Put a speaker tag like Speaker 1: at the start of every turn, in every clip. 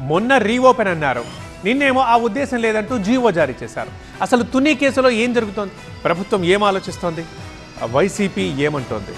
Speaker 1: మొన్న రీఓపెన్ అన్నారు, నిన్నేమో ఆ ఉద్దేశం లేదంటూ జీవో జారీ చేశారు. అసలు తుని కేసులో ఏం జరుగుతోంది? ప్రభుత్వం ఏం ఆలోచిస్తోంది? వైసీపీ ఏమంటోంది?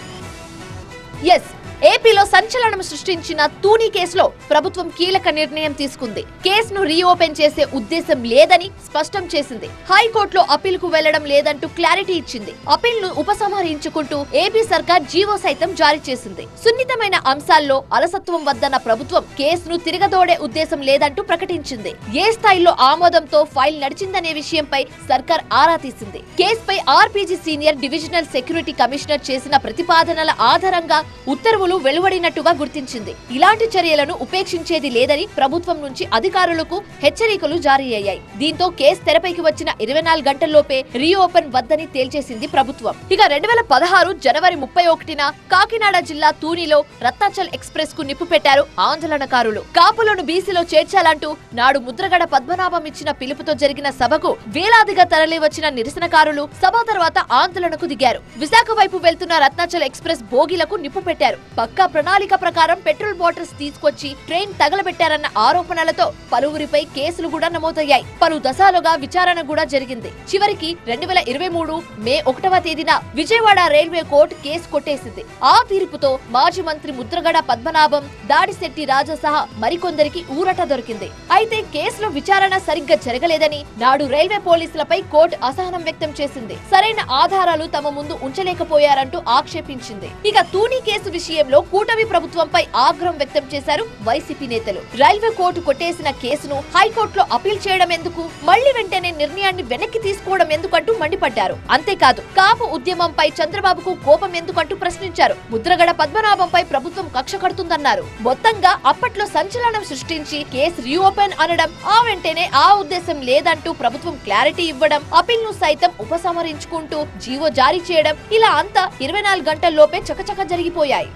Speaker 2: ఏపీలో సంచలనం సృష్టించిన తూని కేసులో ప్రభుత్వం కీలక నిర్ణయం తీసుకుంది. కేసును రీఓపెన్ చేసే ఉద్దేశం లేదని స్పష్టం చేసింది. హైకోర్టులో అప్పీల్ కు వెళ్లడం లేదంటూ క్లారిటీ ఇచ్చింది. అప్పీల్ ను ఉపసంహరించుకుంటూ ఏపీ సర్కార్ జీవో సైతం జారీ చేసింది. సున్నితమైన అంశాల్లో అలసత్వం వద్దన్న ప్రభుత్వం కేసును తిరగదోడే ఉద్దేశం లేదంటూ ప్రకటించింది. ఏ స్థాయిలో ఆమోదంతో ఫైల్ నడిచిందనే విషయంపై సర్కార్ ఆరా తీసింది. కేసుపై RPG senior divisional security commissioner చేసిన ప్రతిపాదనల ఆధారంగా ఉత్తర్వులు వెలువడినట్టుగా గుర్తించింది. ఇలాంటి చర్యలను ఉపేక్షించేది లేదని ప్రభుత్వం నుంచి అధికారులకు హెచ్చరికలు జారీ అయ్యాయి. దీంతో కేసు తెరపైకి వచ్చిన 24 గంటల్లోపే రీఓపెన్ వద్దని తేల్చేసింది ప్రభుత్వం. ఇక 2016 జనవరి 31న కాకినాడ జిల్లా తూనిలో రత్నాచల్ ఎక్స్ప్రెస్ కు నిప్పు పెట్టారు ఆందోళనకారులు. కాపులను బీసీలో చేర్చాలంటూ నాడు ముద్రగడ పద్మనాభం ఇచ్చిన పిలుపుతో జరిగిన సభకు వేలాదిగా తరలి వచ్చిన నిరసనకారులు సభ తర్వాత ఆందోళనకు దిగారు. విశాఖ వైపు వెళ్తున్న రత్నాచల్ ఎక్స్ప్రెస్ బోగీలకు నిప్పు పెట్టారు. పక్కా ప్రణాళిక ప్రకారం పెట్రోల్ బాటిల్స్ తీసుకొచ్చి ట్రైన్ తగలబెట్టారన్న ఆరోపణలతో పలువురిపై కేసులు కూడా నమోదయ్యాయి. పలు దశలుగా విచారణ కూడా జరిగింది. చివరికి 2023 మే 1వ తేదీన విజయవాడ రైల్వే కోర్టు కేసు కొట్టేసింది. ఆ తీర్పుతో మాజీ మంత్రి ముద్రగడ పద్మనాభం, దాడిశెట్టి రాజా సహా మరికొందరికి ఊరట దొరికింది. అయితే కేసులో విచారణ సరిగ్గా జరగలేదని నాడు రైల్వే పోలీసులపై కోర్టు అసహనం వ్యక్తం చేసింది. సరైన ఆధారాలు తమ ముందు ఉంచలేకపోయారంటూ ఆక్షేపించింది. ఇక తూని కేసు విషయంలో కూటమి ప్రభుత్వంపై ఆగ్రహం వ్యక్తం చేశారు వైసీపీ నేతలు. రైల్వే కోర్టు కొట్టేసిన కేసును హైకోర్టులో అప్పీల్ చేయడం ఎందుకు, మళ్లీ వెంటనే నిర్ణయాన్ని వెనక్కి తీసుకోవడం ఎందుకంటూ మండిపడ్డారు. అంతేకాదు కాపు ఉద్యమంపై చంద్రబాబుకు కోపం ఎందుకంటూ ప్రశ్నించారు. ముద్రగడ పద్మనాభంపై ప్రభుత్వం కక్ష కడుతుందన్నారు. మొత్తంగా అప్పట్లో సంచలనం సృష్టించి కేసు రీఓపెన్ అనడం, ఆ వెంటనే ఆ ఉద్దేశం లేదంటూ ప్రభుత్వం క్లారిటీ ఇవ్వడం, అప్పీల్ ను సైతం ఉపసంహరించుకుంటూ జీవో జారీ చేయడం, ఇలా అంతా 24 గంటల్లోపే చకచక జరిగిపోయాయి.